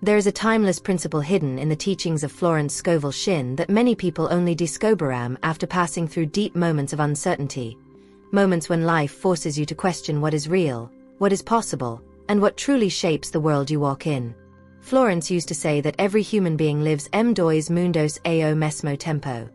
There is a timeless principle hidden in the teachings of Florence Scovel Shinn that many people only discover after passing through deep moments of uncertainty, moments when life forces you to question what is real, what is possible, and what truly shapes the world you walk in. Florence used to say that every human being lives dois mundos ao mesmo tempo.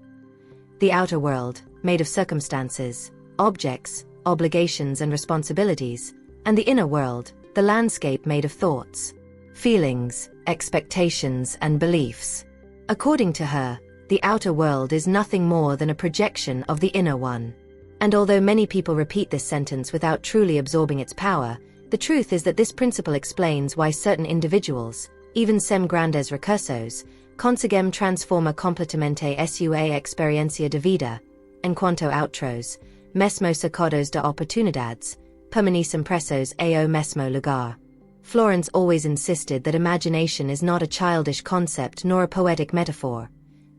The outer world, made of circumstances, objects, obligations and responsibilities, and the inner world, the landscape made of thoughts, feelings, expectations and beliefs. According to her, the outer world is nothing more than a projection of the inner one. And although many people repeat this sentence without truly absorbing its power, the truth is that this principle explains why certain individuals, even sem grandes recursos, conseguem transforma completamente sua experiencia de vida, enquanto outros, mesmo sacados de oportunidades, permanecem presos ao mesmo lugar. Florence always insisted that imagination is not a childish concept nor a poetic metaphor.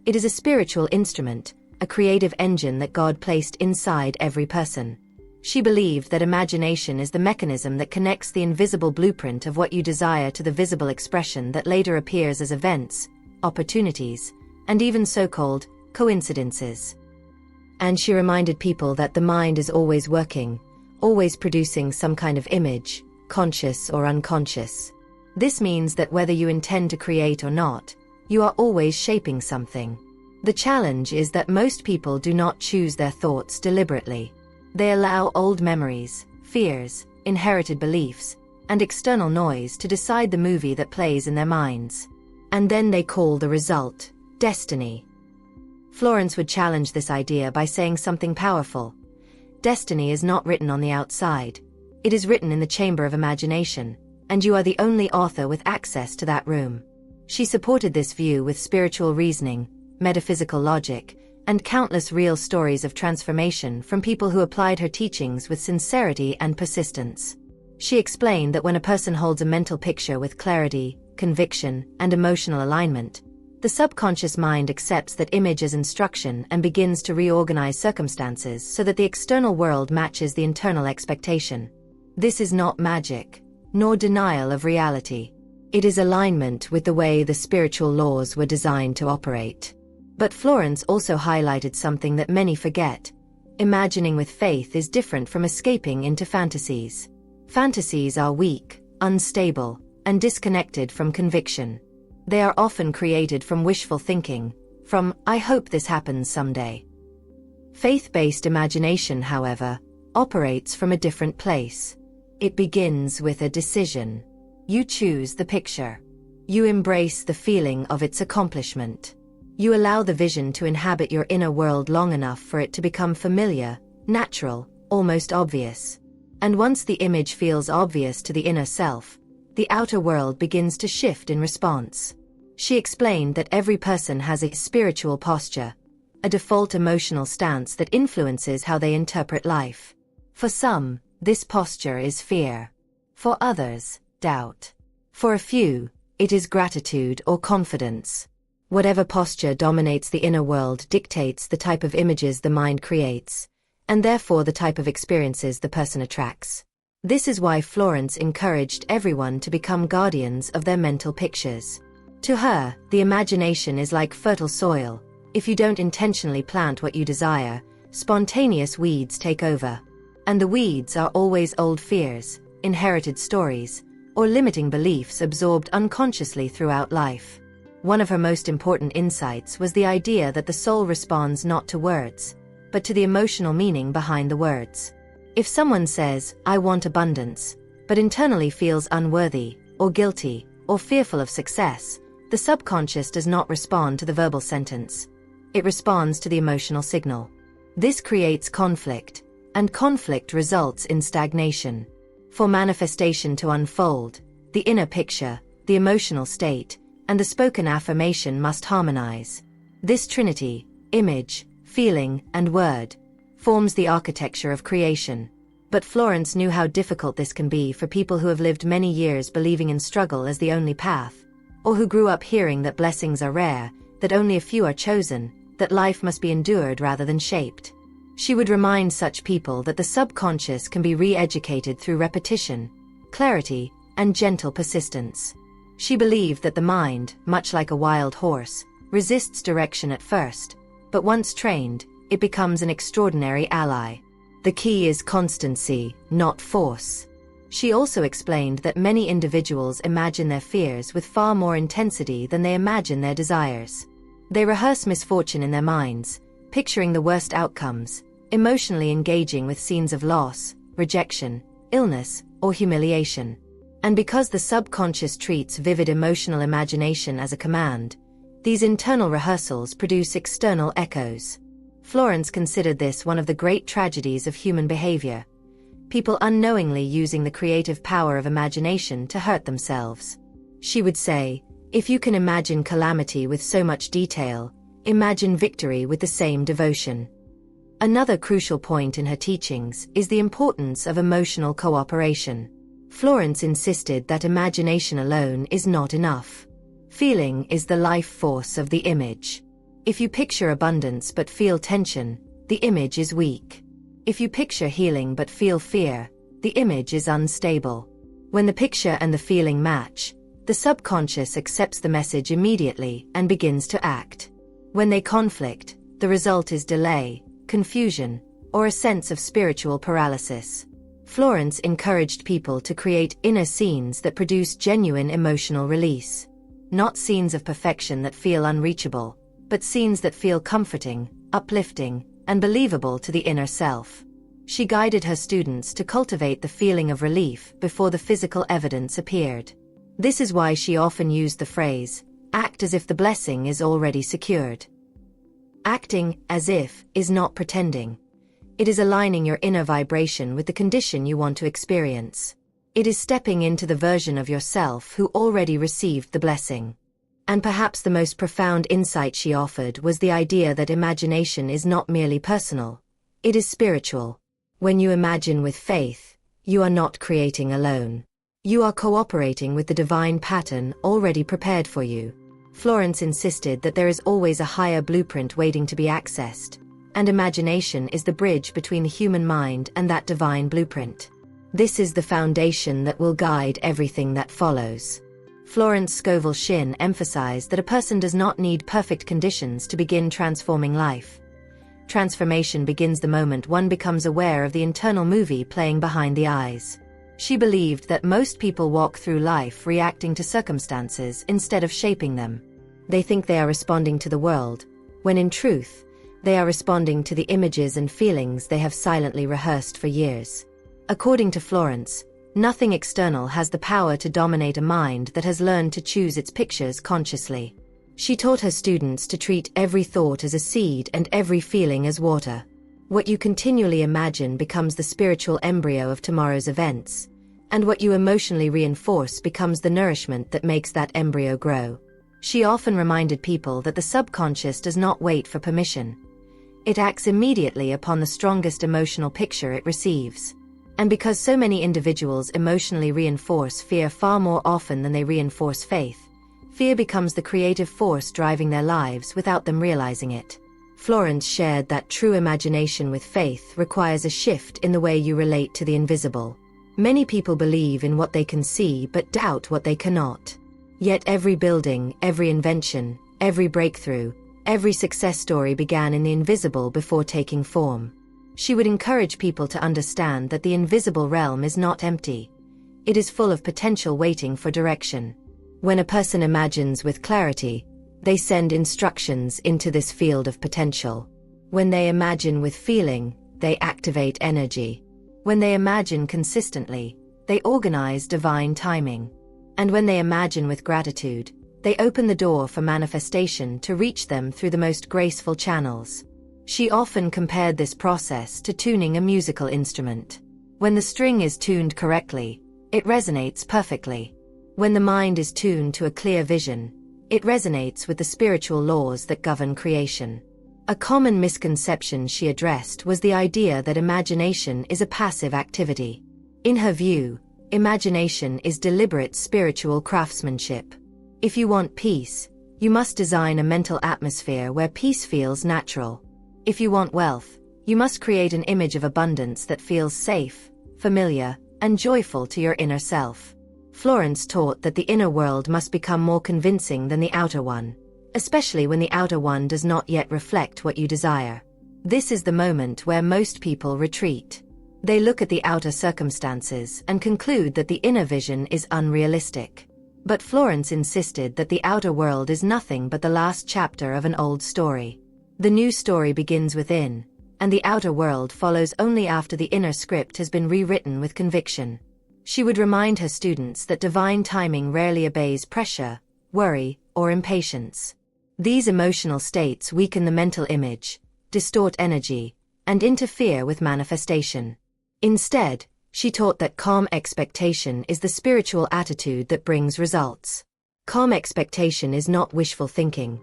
It is a spiritual instrument, a creative engine that God placed inside every person. She believed that imagination is the mechanism that connects the invisible blueprint of what you desire to the visible expression that later appears as events, opportunities, and even so-called coincidences. And she reminded people that the mind is always working, always producing some kind of image, conscious or unconscious. This means that whether you intend to create or not, you are always shaping something. The challenge is that most people do not choose their thoughts deliberately. They allow old memories, fears, inherited beliefs, and external noise to decide the movie that plays in their minds. And then they call the result destiny. Florence would challenge this idea by saying something powerful. Destiny is not written on the outside. It is written in the chamber of imagination, and you are the only author with access to that room. She supported this view with spiritual reasoning, metaphysical logic, and countless real stories of transformation from people who applied her teachings with sincerity and persistence. She explained that when a person holds a mental picture with clarity, conviction, and emotional alignment, the subconscious mind accepts that image as instruction and begins to reorganize circumstances so that the external world matches the internal expectation. This is not magic, nor denial of reality. It is alignment with the way the spiritual laws were designed to operate. But Florence also highlighted something that many forget. Imagining with faith is different from escaping into fantasies. Fantasies are weak, unstable, and disconnected from conviction. They are often created from wishful thinking, from, "I hope this happens someday." Faith-based imagination, however, operates from a different place. It begins with a decision. You choose the picture. You embrace the feeling of its accomplishment. You allow the vision to inhabit your inner world long enough for it to become familiar, natural, almost obvious. And once the image feels obvious to the inner self, the outer world begins to shift in response. She explained that every person has a spiritual posture, a default emotional stance that influences how they interpret life. For some, this posture is fear. For others, doubt. For a few, it is gratitude or confidence. Whatever posture dominates the inner world dictates the type of images the mind creates, and therefore the type of experiences the person attracts. This is why Florence encouraged everyone to become guardians of their mental pictures. To her, the imagination is like fertile soil. If you don't intentionally plant what you desire, spontaneous weeds take over. And the weeds are always old fears, inherited stories, or limiting beliefs absorbed unconsciously throughout life. One of her most important insights was the idea that the soul responds not to words, but to the emotional meaning behind the words. If someone says, "I want abundance," but internally feels unworthy, or guilty, or fearful of success, the subconscious does not respond to the verbal sentence. It responds to the emotional signal. This creates conflict, and conflict results in stagnation. For manifestation to unfold, the inner picture, the emotional state, and the spoken affirmation must harmonize. This trinity, image, feeling, and word, forms the architecture of creation. But Florence knew how difficult this can be for people who have lived many years believing in struggle as the only path, or who grew up hearing that blessings are rare, that only a few are chosen, that life must be endured rather than shaped. She would remind such people that the subconscious can be re-educated through repetition, clarity, and gentle persistence. She believed that the mind, much like a wild horse, resists direction at first, but once trained, it becomes an extraordinary ally. The key is constancy, not force. She also explained that many individuals imagine their fears with far more intensity than they imagine their desires. They rehearse misfortune in their minds, picturing the worst outcomes, emotionally engaging with scenes of loss, rejection, illness, or humiliation. And because the subconscious treats vivid emotional imagination as a command, these internal rehearsals produce external echoes. Florence considered this one of the great tragedies of human behavior, people unknowingly using the creative power of imagination to hurt themselves. She would say, "If you can imagine calamity with so much detail, imagine victory with the same devotion." Another crucial point in her teachings is the importance of emotional cooperation. Florence insisted that imagination alone is not enough. Feeling is the life force of the image. If you picture abundance but feel tension, the image is weak. If you picture healing but feel fear, the image is unstable. When the picture and the feeling match, the subconscious accepts the message immediately and begins to act. When they conflict, the result is delay, confusion, or a sense of spiritual paralysis. Florence encouraged people to create inner scenes that produce genuine emotional release. Not scenes of perfection that feel unreachable, but scenes that feel comforting, uplifting, and believable to the inner self. She guided her students to cultivate the feeling of relief before the physical evidence appeared. This is why she often used the phrase, "Act as if the blessing is already secured." Acting as if is not pretending. It is aligning your inner vibration with the condition you want to experience. It is stepping into the version of yourself who already received the blessing. And perhaps the most profound insight she offered was the idea that imagination is not merely personal, it is spiritual. When you imagine with faith, you are not creating alone. You are cooperating with the divine pattern already prepared for you. Florence insisted that there is always a higher blueprint waiting to be accessed, and imagination is the bridge between the human mind and that divine blueprint. This is the foundation that will guide everything that follows. Florence Scovel Shinn emphasized that a person does not need perfect conditions to begin transforming life. Transformation begins the moment one becomes aware of the internal movie playing behind the eyes. She believed that most people walk through life reacting to circumstances instead of shaping them. They think they are responding to the world, when in truth, they are responding to the images and feelings they have silently rehearsed for years. According to Florence, nothing external has the power to dominate a mind that has learned to choose its pictures consciously. She taught her students to treat every thought as a seed and every feeling as water. What you continually imagine becomes the spiritual embryo of tomorrow's events, and what you emotionally reinforce becomes the nourishment that makes that embryo grow. She often reminded people that the subconscious does not wait for permission. It acts immediately upon the strongest emotional picture it receives. And because so many individuals emotionally reinforce fear far more often than they reinforce faith, fear becomes the creative force driving their lives without them realizing it. Florence shared that true imagination with faith requires a shift in the way you relate to the invisible. Many people believe in what they can see but doubt what they cannot. Yet every building, every invention, every breakthrough, every success story began in the invisible before taking form. She would encourage people to understand that the invisible realm is not empty. It is full of potential waiting for direction. When a person imagines with clarity, they send instructions into this field of potential. When they imagine with feeling, they activate energy. When they imagine consistently, they organize divine timing. And when they imagine with gratitude, they open the door for manifestation to reach them through the most graceful channels. She often compared this process to tuning a musical instrument. When the string is tuned correctly, it resonates perfectly. When the mind is tuned to a clear vision, it resonates with the spiritual laws that govern creation. A common misconception she addressed was the idea that imagination is a passive activity. In her view, imagination is deliberate spiritual craftsmanship. If you want peace, you must design a mental atmosphere where peace feels natural. If you want wealth, you must create an image of abundance that feels safe, familiar, and joyful to your inner self. Florence taught that the inner world must become more convincing than the outer one, especially when the outer one does not yet reflect what you desire. This is the moment where most people retreat. They look at the outer circumstances and conclude that the inner vision is unrealistic. But Florence insisted that the outer world is nothing but the last chapter of an old story. The new story begins within, and the outer world follows only after the inner script has been rewritten with conviction. She would remind her students that divine timing rarely obeys pressure, worry, or impatience. These emotional states weaken the mental image, distort energy, and interfere with manifestation. Instead, she taught that calm expectation is the spiritual attitude that brings results. Calm expectation is not wishful thinking.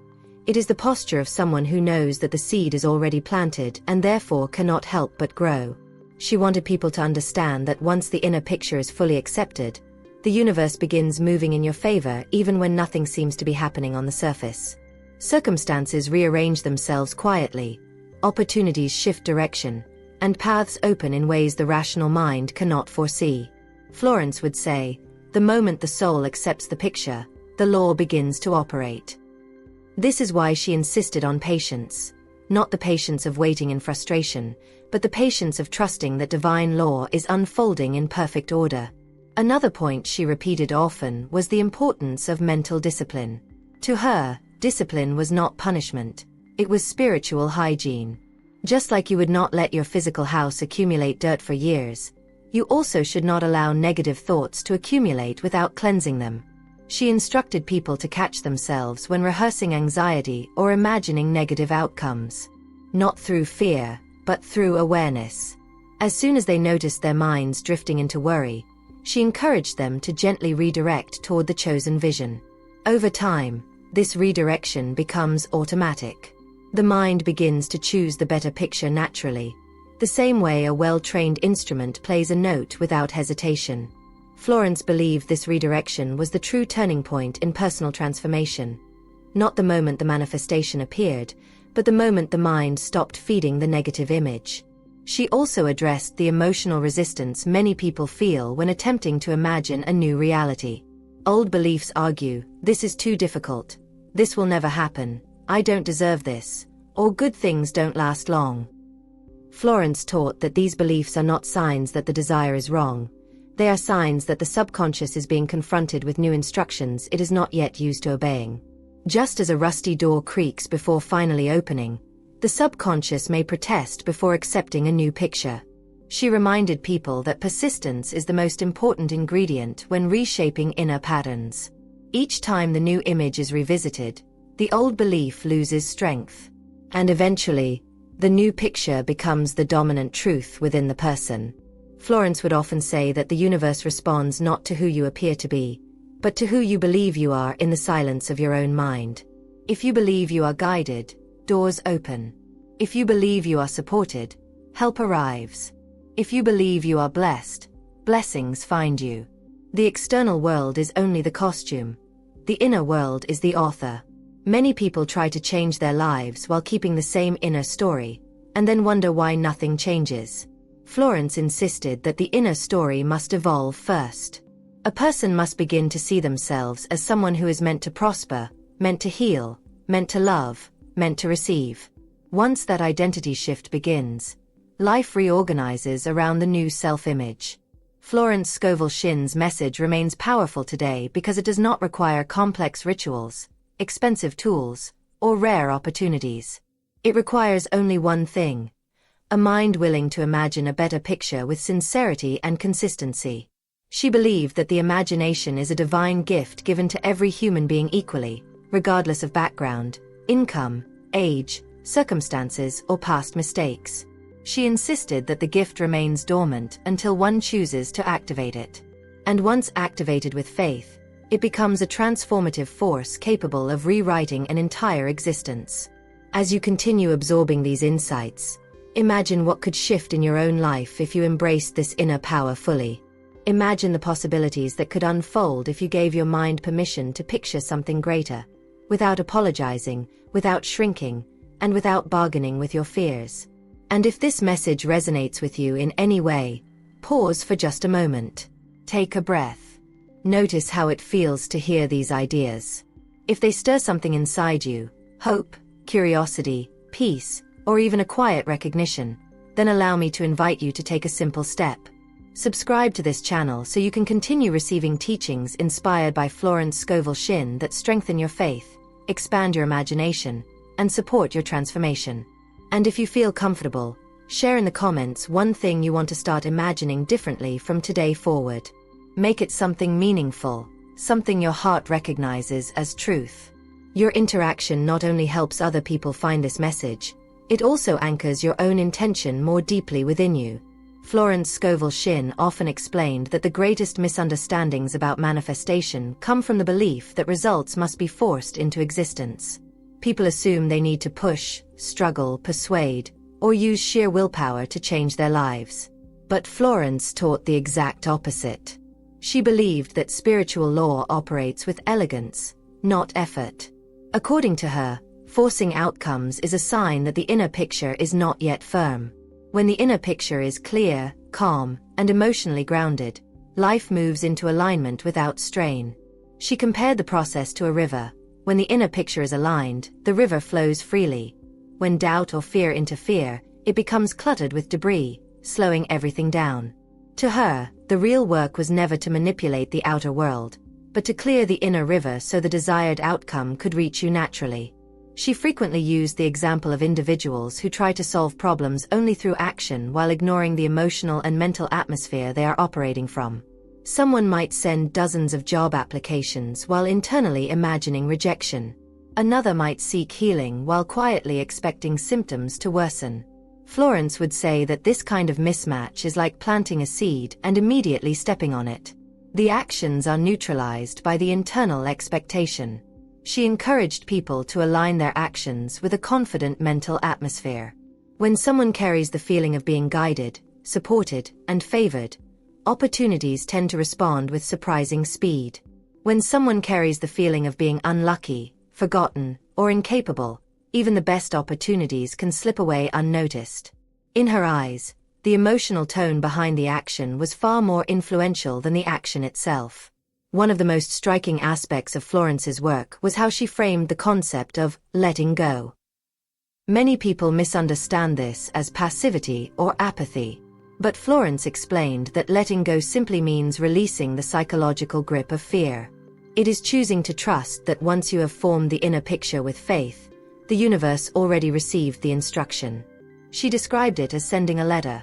It is the posture of someone who knows that the seed is already planted and therefore cannot help but grow. She wanted people to understand that once the inner picture is fully accepted, the universe begins moving in your favor even when nothing seems to be happening on the surface. Circumstances rearrange themselves quietly, opportunities shift direction, and paths open in ways the rational mind cannot foresee. Florence would say, the moment the soul accepts the picture, the law begins to operate. This is why she insisted on patience, not the patience of waiting in frustration, but the patience of trusting that divine law is unfolding in perfect order. Another point she repeated often was the importance of mental discipline. To her, discipline was not punishment, it was spiritual hygiene. Just like you would not let your physical house accumulate dirt for years, you also should not allow negative thoughts to accumulate without cleansing them. She instructed people to catch themselves when rehearsing anxiety or imagining negative outcomes. Not through fear, but through awareness. As soon as they noticed their minds drifting into worry, she encouraged them to gently redirect toward the chosen vision. Over time, this redirection becomes automatic. The mind begins to choose the better picture naturally, the same way a well-trained instrument plays a note without hesitation. Florence believed this redirection was the true turning point in personal transformation. Not the moment the manifestation appeared, but the moment the mind stopped feeding the negative image. She also addressed the emotional resistance many people feel when attempting to imagine a new reality. Old beliefs argue, this is too difficult, this will never happen, I don't deserve this, or good things don't last long. Florence taught that these beliefs are not signs that the desire is wrong. They are signs that the subconscious is being confronted with new instructions it is not yet used to obeying. Just as a rusty door creaks before finally opening, the subconscious may protest before accepting a new picture. She reminded people that persistence is the most important ingredient when reshaping inner patterns. Each time the new image is revisited, the old belief loses strength. And eventually, the new picture becomes the dominant truth within the person. Florence would often say that the universe responds not to who you appear to be, but to who you believe you are in the silence of your own mind. If you believe you are guided, doors open. If you believe you are supported, help arrives. If you believe you are blessed, blessings find you. The external world is only the costume. The inner world is the author. Many people try to change their lives while keeping the same inner story, and then wonder why nothing changes. Florence insisted that the inner story must evolve first. A person must begin to see themselves as someone who is meant to prosper, meant to heal, meant to love, meant to receive. Once that identity shift begins, life reorganizes around the new self-image. Florence Scovel Shinn's message remains powerful today because it does not require complex rituals, expensive tools, or rare opportunities. It requires only one thing: a mind willing to imagine a better picture with sincerity and consistency. She believed that the imagination is a divine gift given to every human being equally, regardless of background, income, age, circumstances, or past mistakes. She insisted that the gift remains dormant until one chooses to activate it. And once activated with faith, it becomes a transformative force capable of rewriting an entire existence. As you continue absorbing these insights, imagine what could shift in your own life if you embraced this inner power fully. Imagine the possibilities that could unfold if you gave your mind permission to picture something greater, without apologizing, without shrinking, and without bargaining with your fears. And if this message resonates with you in any way, pause for just a moment. Take a breath. Notice how it feels to hear these ideas. If they stir something inside you, hope, curiosity, peace, or even a quiet recognition, then allow me to invite you to take a simple step. Subscribe to this channel so you can continue receiving teachings inspired by Florence Scovel Shinn that strengthen your faith, expand your imagination, and support your transformation. And if you feel comfortable, share in the comments one thing you want to start imagining differently from today forward. Make it something meaningful, something your heart recognizes as truth. Your interaction not only helps other people find this message, it also anchors your own intention more deeply within you. Florence Scovel Shinn often explained that the greatest misunderstandings about manifestation come from the belief that results must be forced into existence. People assume they need to push, struggle, persuade, or use sheer willpower to change their lives. But Florence taught the exact opposite. She believed that spiritual law operates with elegance, not effort. According to her, forcing outcomes is a sign that the inner picture is not yet firm. When the inner picture is clear, calm, and emotionally grounded, life moves into alignment without strain. She compared the process to a river. When the inner picture is aligned, the river flows freely. When doubt or fear interfere, it becomes cluttered with debris, slowing everything down. To her, the real work was never to manipulate the outer world, but to clear the inner river so the desired outcome could reach you naturally. She frequently used the example of individuals who try to solve problems only through action while ignoring the emotional and mental atmosphere they are operating from. Someone might send dozens of job applications while internally imagining rejection. Another might seek healing while quietly expecting symptoms to worsen. Florence would say that this kind of mismatch is like planting a seed and immediately stepping on it. The actions are neutralized by the internal expectation. She encouraged people to align their actions with a confident mental atmosphere. When someone carries the feeling of being guided, supported, and favored, opportunities tend to respond with surprising speed. When someone carries the feeling of being unlucky, forgotten, or incapable, even the best opportunities can slip away unnoticed. In her eyes, the emotional tone behind the action was far more influential than the action itself. One of the most striking aspects of Florence's work was how she framed the concept of letting go. Many people misunderstand this as passivity or apathy, but Florence explained that letting go simply means releasing the psychological grip of fear. It is choosing to trust that once you have formed the inner picture with faith, the universe already received the instruction. She described it as sending a letter.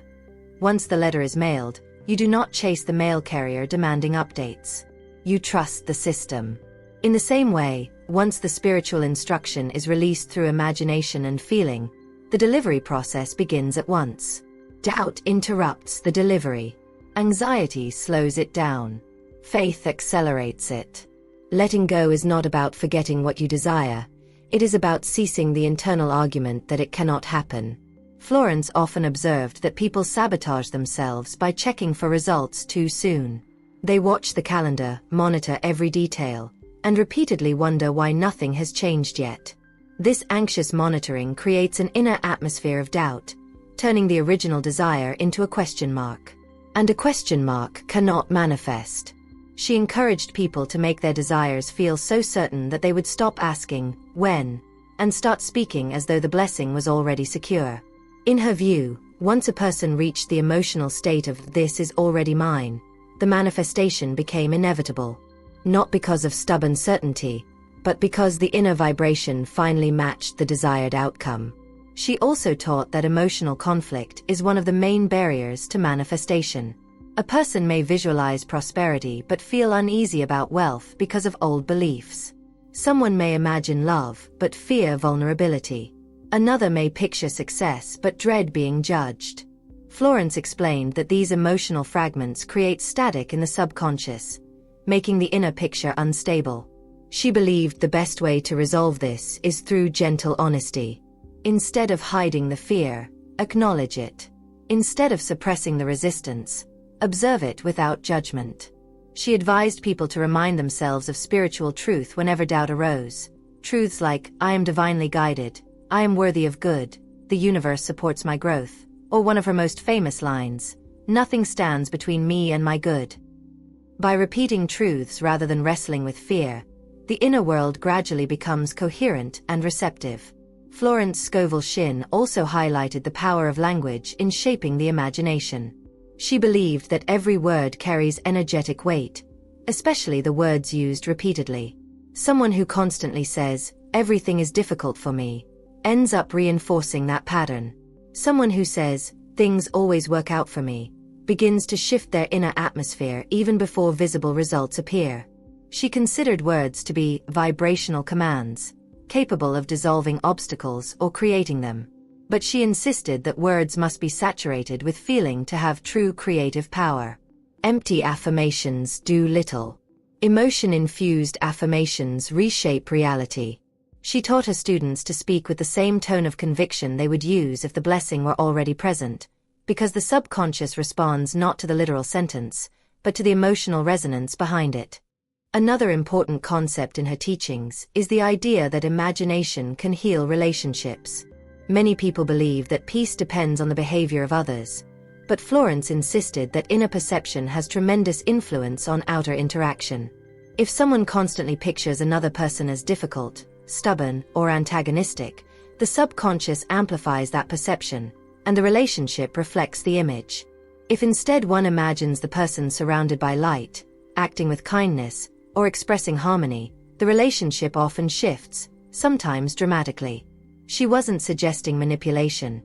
Once the letter is mailed, you do not chase the mail carrier demanding updates. You trust the system. In the same way, once the spiritual instruction is released through imagination and feeling, the delivery process begins at once. Doubt interrupts the delivery. Anxiety slows it down. Faith accelerates it. Letting go is not about forgetting what you desire. It is about ceasing the internal argument that it cannot happen. Florence often observed that people sabotage themselves by checking for results too soon. They watch the calendar, monitor every detail, and repeatedly wonder why nothing has changed yet. This anxious monitoring creates an inner atmosphere of doubt, turning the original desire into a question mark. And a question mark cannot manifest. She encouraged people to make their desires feel so certain that they would stop asking, when, and start speaking as though the blessing was already secure. In her view, once a person reached the emotional state of "this is already mine," the manifestation became inevitable. Not because of stubborn certainty, but because the inner vibration finally matched the desired outcome. She also taught that emotional conflict is one of the main barriers to manifestation. A person may visualize prosperity but feel uneasy about wealth because of old beliefs. Someone may imagine love but fear vulnerability. Another may picture success but dread being judged. Florence explained that these emotional fragments create static in the subconscious, making the inner picture unstable. She believed the best way to resolve this is through gentle honesty. Instead of hiding the fear, acknowledge it. Instead of suppressing the resistance, observe it without judgment. She advised people to remind themselves of spiritual truth whenever doubt arose. Truths like, "I am divinely guided," "I am worthy of good," "The universe supports my growth," or one of her most famous lines, "Nothing stands between me and my good." By repeating truths rather than wrestling with fear, the inner world gradually becomes coherent and receptive. Florence Scovel Shinn also highlighted the power of language in shaping the imagination. She believed that every word carries energetic weight, especially the words used repeatedly. Someone who constantly says, "Everything is difficult for me," ends up reinforcing that pattern. Someone who says, "Things always work out for me," begins to shift their inner atmosphere even before visible results appear. She considered words to be vibrational commands, capable of dissolving obstacles or creating them. But she insisted that words must be saturated with feeling to have true creative power. Empty affirmations do little. Emotion-infused affirmations reshape reality. She taught her students to speak with the same tone of conviction they would use if the blessing were already present, because the subconscious responds not to the literal sentence, but to the emotional resonance behind it. Another important concept in her teachings is the idea that imagination can heal relationships. Many people believe that peace depends on the behavior of others, but Florence insisted that inner perception has tremendous influence on outer interaction. If someone constantly pictures another person as difficult, stubborn, or antagonistic, the subconscious amplifies that perception, and the relationship reflects the image. If instead one imagines the person surrounded by light, acting with kindness, or expressing harmony, the relationship often shifts, sometimes dramatically. She wasn't suggesting manipulation.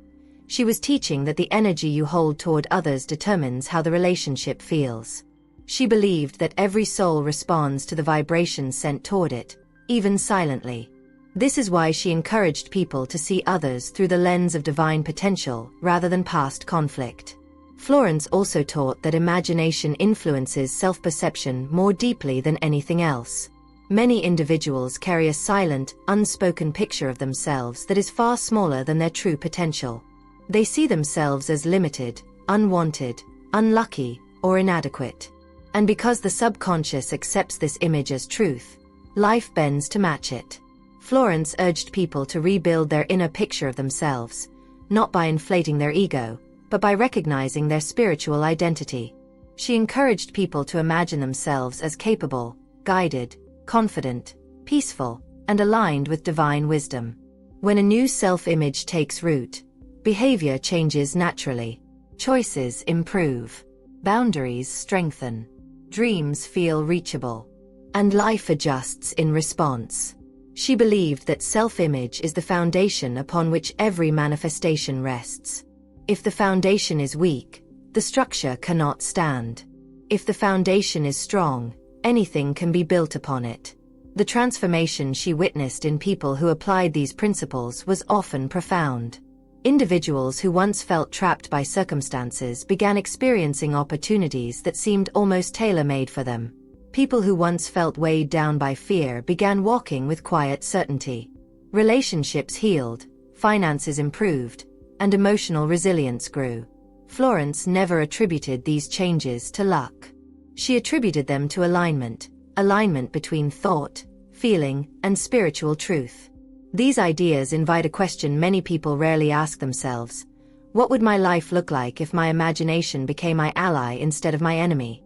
She was teaching that the energy you hold toward others determines how the relationship feels. She believed that every soul responds to the vibrations sent toward it, even silently. This is why she encouraged people to see others through the lens of divine potential rather than past conflict. Florence also taught that imagination influences self-perception more deeply than anything else. Many individuals carry a silent, unspoken picture of themselves that is far smaller than their true potential. They see themselves as limited, unwanted, unlucky, or inadequate. And because the subconscious accepts this image as truth, life bends to match it. Florence urged people to rebuild their inner picture of themselves, not by inflating their ego, but by recognizing their spiritual identity. She encouraged people to imagine themselves as capable, guided, confident, peaceful, and aligned with divine wisdom. When a new self-image takes root, behavior changes naturally. Choices improve. Boundaries strengthen. Dreams feel reachable. And life adjusts in response. She believed that self-image is the foundation upon which every manifestation rests. If the foundation is weak, the structure cannot stand. If the foundation is strong, anything can be built upon it. The transformation she witnessed in people who applied these principles was often profound. Individuals who once felt trapped by circumstances began experiencing opportunities that seemed almost tailor-made for them. People who once felt weighed down by fear began walking with quiet certainty. Relationships healed, finances improved, and emotional resilience grew. Florence never attributed these changes to luck. She attributed them to alignment between thought, feeling, and spiritual truth. These ideas invite a question many people rarely ask themselves: what would my life look like if my imagination became my ally instead of my enemy?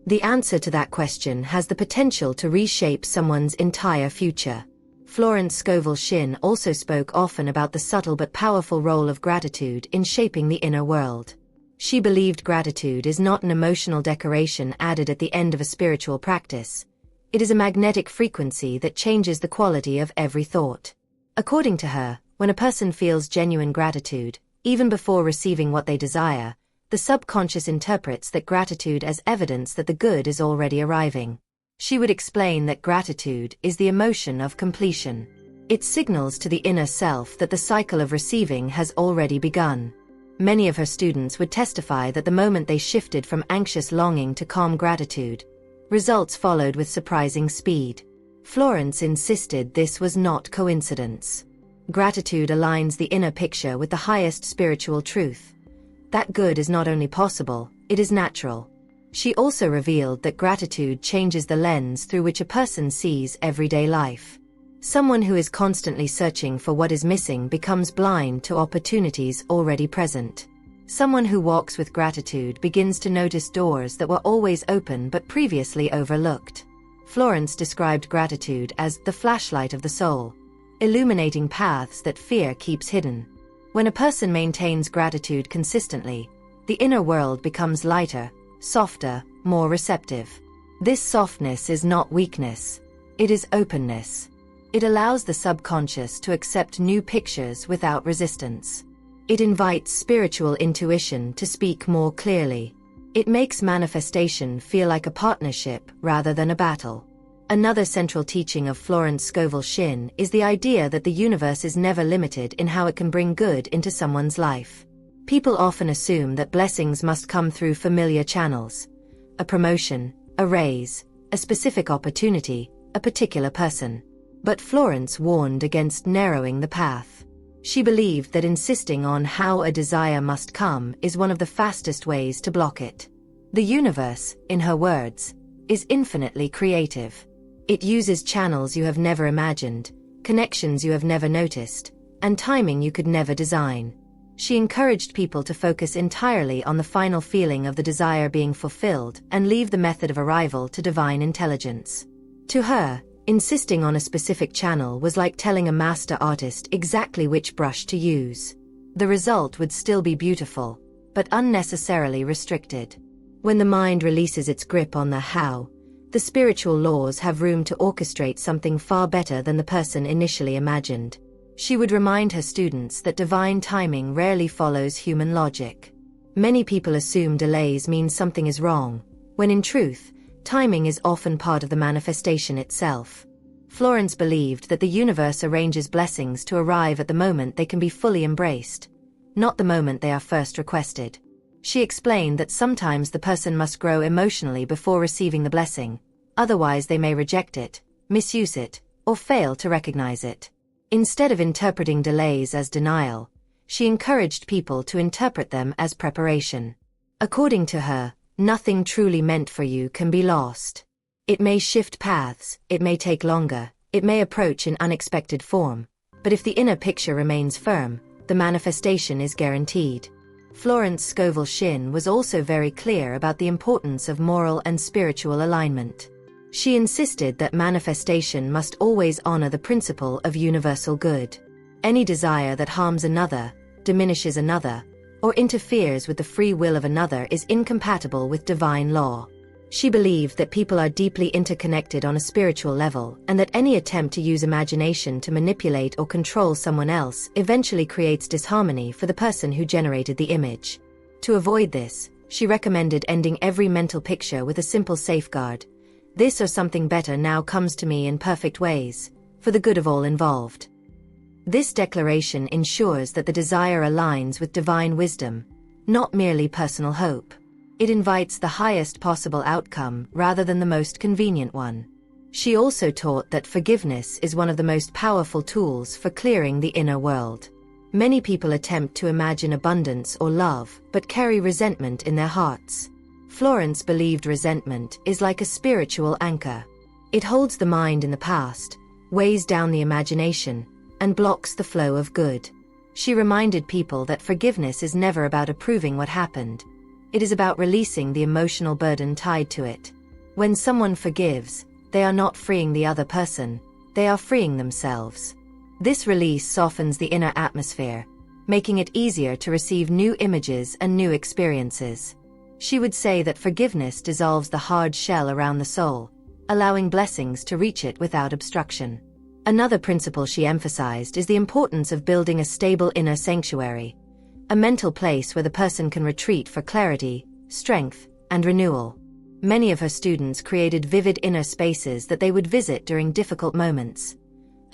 The answer to that question has the potential to reshape someone's entire future. Florence Scovel Shinn also spoke often about the subtle but powerful role of gratitude in shaping the inner world. She believed gratitude is not an emotional decoration added at the end of a spiritual practice. It is a magnetic frequency that changes the quality of every thought. According to her, when a person feels genuine gratitude, even before receiving what they desire, the subconscious interprets that gratitude as evidence that the good is already arriving. She would explain that gratitude is the emotion of completion. It signals to the inner self that the cycle of receiving has already begun. Many of her students would testify that the moment they shifted from anxious longing to calm gratitude, results followed with surprising speed. Florence insisted this was not coincidence. Gratitude aligns the inner picture with the highest spiritual truth. That good is not only possible, it is natural. She also revealed that gratitude changes the lens through which a person sees everyday life. Someone who is constantly searching for what is missing becomes blind to opportunities already present. Someone who walks with gratitude begins to notice doors that were always open but previously overlooked. Florence described gratitude as the flashlight of the soul, illuminating paths that fear keeps hidden. When a person maintains gratitude consistently, the inner world becomes lighter, softer, more receptive. This softness is not weakness. It is openness. It allows the subconscious to accept new pictures without resistance. It invites spiritual intuition to speak more clearly. It makes manifestation feel like a partnership rather than a battle. Another central teaching of Florence Scovel Shinn is the idea that the universe is never limited in how it can bring good into someone's life. People often assume that blessings must come through familiar channels: a promotion, a raise, a specific opportunity, a particular person. But Florence warned against narrowing the path. She believed that insisting on how a desire must come is one of the fastest ways to block it. The universe, in her words, is infinitely creative. It uses channels you have never imagined, connections you have never noticed, and timing you could never design. She encouraged people to focus entirely on the final feeling of the desire being fulfilled and leave the method of arrival to divine intelligence. To her, insisting on a specific channel was like telling a master artist exactly which brush to use. The result would still be beautiful, but unnecessarily restricted. When the mind releases its grip on the how, the spiritual laws have room to orchestrate something far better than the person initially imagined. She would remind her students that divine timing rarely follows human logic. Many people assume delays mean something is wrong, when in truth, timing is often part of the manifestation itself. Florence believed that the universe arranges blessings to arrive at the moment they can be fully embraced, not the moment they are first requested. She explained that sometimes the person must grow emotionally before receiving the blessing, otherwise they may reject it, misuse it, or fail to recognize it. Instead of interpreting delays as denial, she encouraged people to interpret them as preparation. According to her, nothing truly meant for you can be lost. It may shift paths, it may take longer, it may approach in unexpected form, but if the inner picture remains firm, the manifestation is guaranteed. Florence Scovel Shinn was also very clear about the importance of moral and spiritual alignment. She insisted that manifestation must always honor the principle of universal good. Any desire that harms another, diminishes another, or interferes with the free will of another is incompatible with divine law. She believed that people are deeply interconnected on a spiritual level, and that any attempt to use imagination to manipulate or control someone else eventually creates disharmony for the person who generated the image. To avoid this, she recommended ending every mental picture with a simple safeguard: this or something better now comes to me in perfect ways, for the good of all involved. This declaration ensures that the desire aligns with divine wisdom, not merely personal hope. It invites the highest possible outcome rather than the most convenient one. She also taught that forgiveness is one of the most powerful tools for clearing the inner world. Many people attempt to imagine abundance or love, but carry resentment in their hearts. Florence believed resentment is like a spiritual anchor. It holds the mind in the past, weighs down the imagination, and blocks the flow of good. She reminded people that forgiveness is never about approving what happened. It is about releasing the emotional burden tied to it. When someone forgives, they are not freeing the other person, they are freeing themselves. This release softens the inner atmosphere, making it easier to receive new images and new experiences. She would say that forgiveness dissolves the hard shell around the soul, allowing blessings to reach it without obstruction. Another principle she emphasized is the importance of building a stable inner sanctuary, a mental place where the person can retreat for clarity, strength, and renewal. Many of her students created vivid inner spaces that they would visit during difficult moments.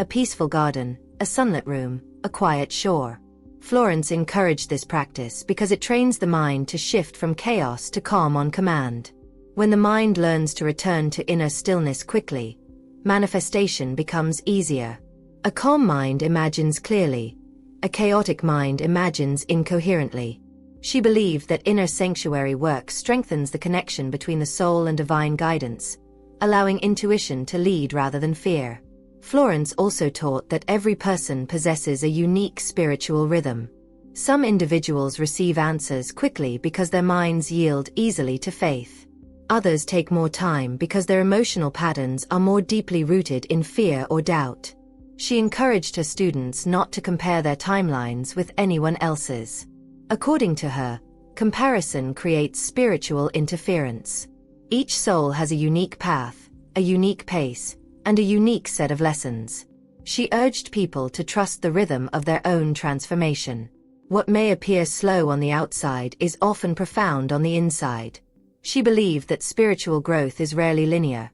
A peaceful garden, a sunlit room, a quiet shore. Florence encouraged this practice because it trains the mind to shift from chaos to calm on command. When the mind learns to return to inner stillness quickly, manifestation becomes easier. A calm mind imagines clearly. A chaotic mind imagines incoherently. She believed that inner sanctuary work strengthens the connection between the soul and divine guidance, allowing intuition to lead rather than fear. Florence also taught that every person possesses a unique spiritual rhythm. Some individuals receive answers quickly because their minds yield easily to faith. Others take more time because their emotional patterns are more deeply rooted in fear or doubt. She encouraged her students not to compare their timelines with anyone else's. According to her, comparison creates spiritual interference. Each soul has a unique path, a unique pace, and a unique set of lessons. She urged people to trust the rhythm of their own transformation. What may appear slow on the outside is often profound on the inside. She believed that spiritual growth is rarely linear.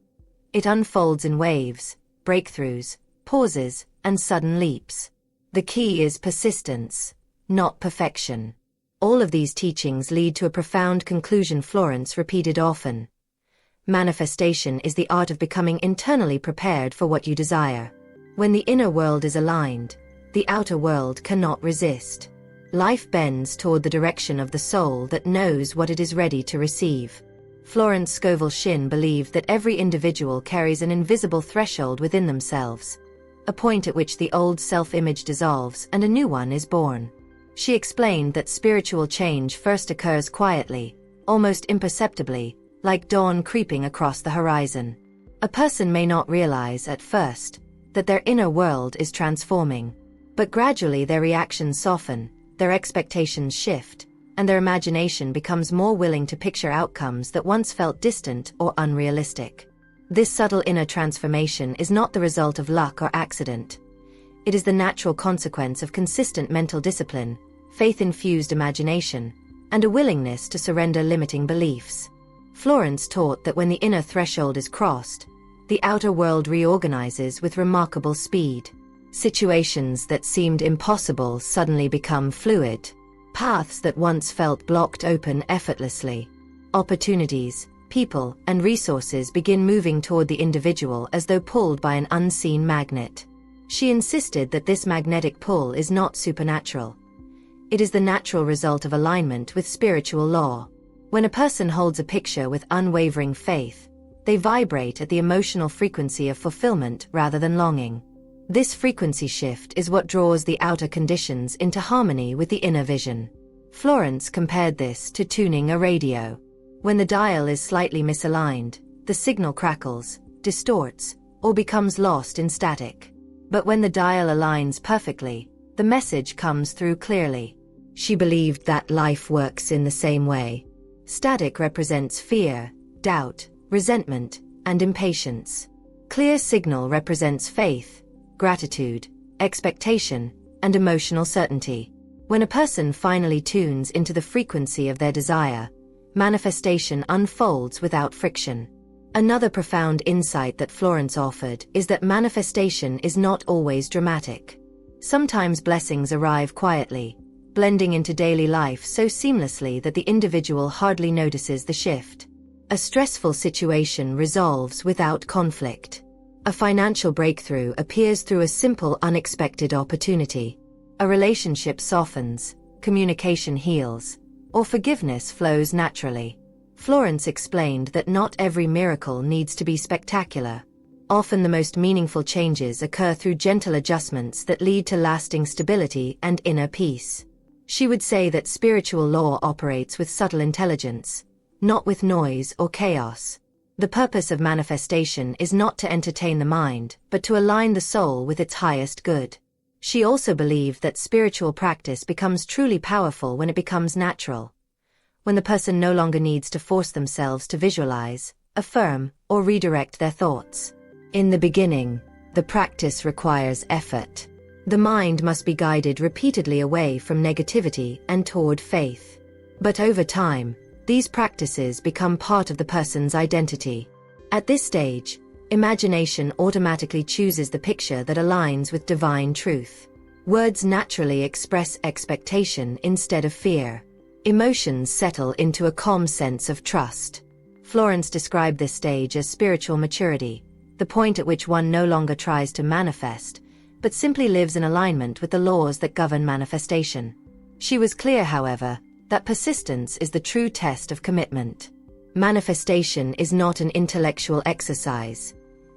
It unfolds in waves, breakthroughs, pauses, and sudden leaps. The key is persistence, not perfection. All of these teachings lead to a profound conclusion Florence repeated often. Manifestation is the art of becoming internally prepared for what you desire. When the inner world is aligned, the outer world cannot resist. Life bends toward the direction of the soul that knows what it is ready to receive. Florence Scovel Shinn believed that every individual carries an invisible threshold within themselves, a point at which the old self-image dissolves and a new one is born. She explained that spiritual change first occurs quietly, almost imperceptibly, like dawn creeping across the horizon. A person may not realize at first that their inner world is transforming, but gradually their reactions soften, their expectations shift, and their imagination becomes more willing to picture outcomes that once felt distant or unrealistic. This subtle inner transformation is not the result of luck or accident. It is the natural consequence of consistent mental discipline, faith-infused imagination, and a willingness to surrender limiting beliefs. Florence taught that when the inner threshold is crossed, the outer world reorganizes with remarkable speed. Situations that seemed impossible suddenly become fluid. Paths that once felt blocked open effortlessly. Opportunities, people, and resources begin moving toward the individual as though pulled by an unseen magnet. She insisted that this magnetic pull is not supernatural. It is the natural result of alignment with spiritual law. When a person holds a picture with unwavering faith, they vibrate at the emotional frequency of fulfillment rather than longing. This frequency shift is what draws the outer conditions into harmony with the inner vision. Florence compared this to tuning a radio. When the dial is slightly misaligned, the signal crackles, distorts, or becomes lost in static. But when the dial aligns perfectly, the message comes through clearly. She believed that life works in the same way. Static represents fear, doubt, resentment, and impatience. Clear signal represents faith, gratitude, expectation, and emotional certainty. When a person finally tunes into the frequency of their desire, manifestation unfolds without friction. Another profound insight that Florence offered is that manifestation is not always dramatic. Sometimes blessings arrive quietly, blending into daily life so seamlessly that the individual hardly notices the shift. A stressful situation resolves without conflict. A financial breakthrough appears through a simple, unexpected opportunity. A relationship softens, communication heals, or forgiveness flows naturally. Florence explained that not every miracle needs to be spectacular. Often the most meaningful changes occur through gentle adjustments that lead to lasting stability and inner peace. She would say that spiritual law operates with subtle intelligence, not with noise or chaos. The purpose of manifestation is not to entertain the mind, but to align the soul with its highest good. She also believed that spiritual practice becomes truly powerful when it becomes natural. When the person no longer needs to force themselves to visualize, affirm, or redirect their thoughts. In the beginning, the practice requires effort. The mind must be guided repeatedly away from negativity and toward faith. But over time, these practices become part of the person's identity. At this stage, imagination automatically chooses the picture that aligns with divine truth. Words naturally express expectation instead of fear. Emotions settle into a calm sense of trust. Florence described this stage as spiritual maturity, the point at which one no longer tries to manifest, but simply lives in alignment with the laws that govern manifestation. She was clear, however, that persistence is the true test of commitment. Manifestation is not an intellectual exercise.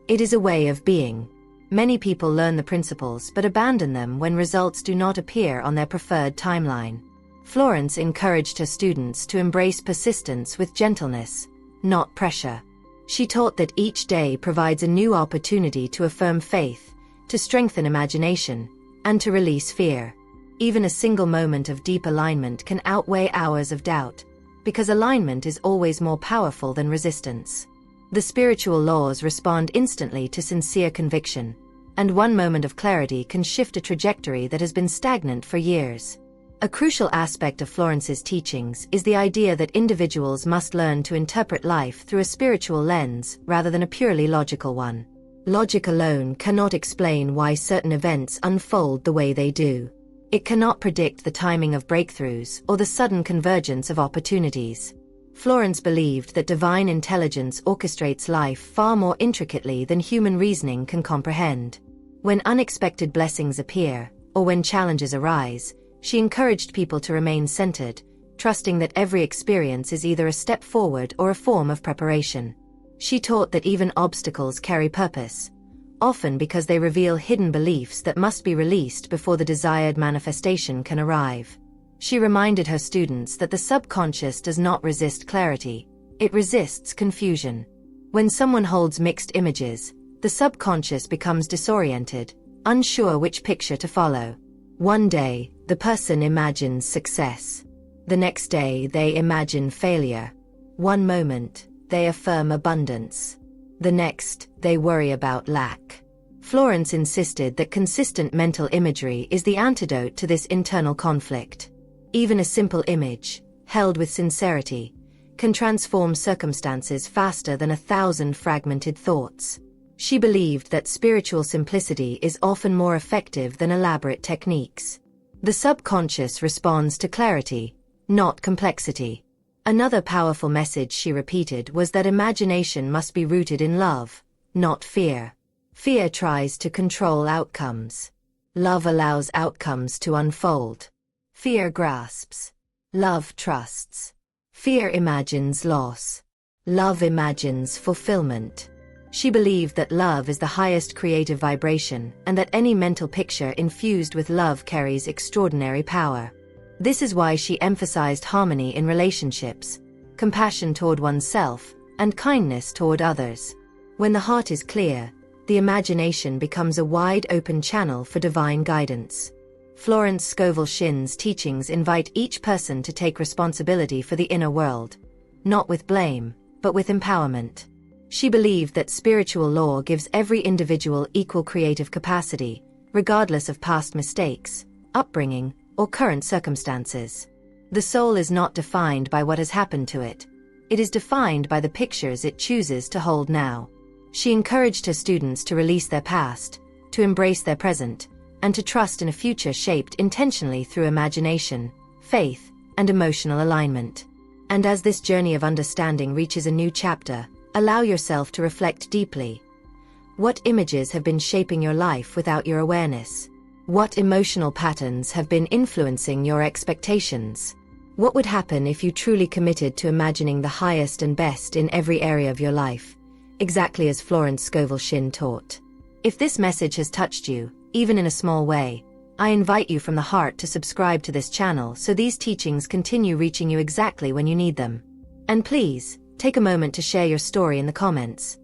It is a way of being. Many people learn the principles but abandon them when results do not appear on their preferred timeline. Florence encouraged her students to embrace persistence with gentleness, not pressure. She taught that each day provides a new opportunity to affirm faith, to strengthen imagination, and to release fear. Even a single moment of deep alignment can outweigh hours of doubt, because alignment is always more powerful than resistance. The spiritual laws respond instantly to sincere conviction, and one moment of clarity can shift a trajectory that has been stagnant for years. A crucial aspect of Florence's teachings is the idea that individuals must learn to interpret life through a spiritual lens rather than a purely logical one. Logic alone cannot explain why certain events unfold the way they do. It cannot predict the timing of breakthroughs or the sudden convergence of opportunities. Florence believed that divine intelligence orchestrates life far more intricately than human reasoning can comprehend. When unexpected blessings appear, or when challenges arise, she encouraged people to remain centered, trusting that every experience is either a step forward or a form of preparation. She taught that even obstacles carry purpose, often because they reveal hidden beliefs that must be released before the desired manifestation can arrive. She reminded her students that the subconscious does not resist clarity, it resists confusion. When someone holds mixed images, the subconscious becomes disoriented, unsure which picture to follow. One day, the person imagines success. The next day, they imagine failure. One moment, they affirm abundance. The next, they worry about lack. Florence insisted that consistent mental imagery is the antidote to this internal conflict. Even a simple image, held with sincerity, can transform circumstances faster than 1,000 fragmented thoughts. She believed that spiritual simplicity is often more effective than elaborate techniques. The subconscious responds to clarity, not complexity. Another powerful message she repeated was that imagination must be rooted in love, not fear. Fear tries to control outcomes. Love allows outcomes to unfold. Fear grasps. Love trusts. Fear imagines loss. Love imagines fulfillment. She believed that love is the highest creative vibration and that any mental picture infused with love carries extraordinary power. This is why she emphasized harmony in relationships, compassion toward oneself, and kindness toward others. When the heart is clear, the imagination becomes a wide-open channel for divine guidance. Florence Scovel Shinn's teachings invite each person to take responsibility for the inner world, not with blame, but with empowerment. She believed that spiritual law gives every individual equal creative capacity, regardless of past mistakes, upbringing, or current circumstances. The soul is not defined by what has happened to it. It is defined by the pictures it chooses to hold now. She encouraged her students to release their past, to embrace their present, and to trust in a future shaped intentionally through imagination, faith, and emotional alignment. And as this journey of understanding reaches a new chapter, allow yourself to reflect deeply. What images have been shaping your life without your awareness? What emotional patterns have been influencing your expectations? What would happen if you truly committed to imagining the highest and best in every area of your life, exactly as Florence Scovel Shinn taught? If this message has touched you, even in a small way, I invite you from the heart to subscribe to this channel so these teachings continue reaching you exactly when you need them. And please, take a moment to share your story in the comments.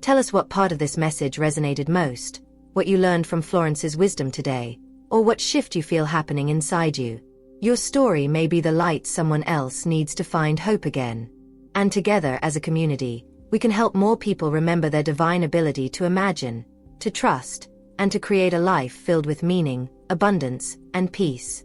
Tell us what part of this message resonated most, what you learned from Florence's wisdom today, or what shift you feel happening inside you. Your story may be the light someone else needs to find hope again. And together as a community, we can help more people remember their divine ability to imagine, to trust, and to create a life filled with meaning, abundance, and peace.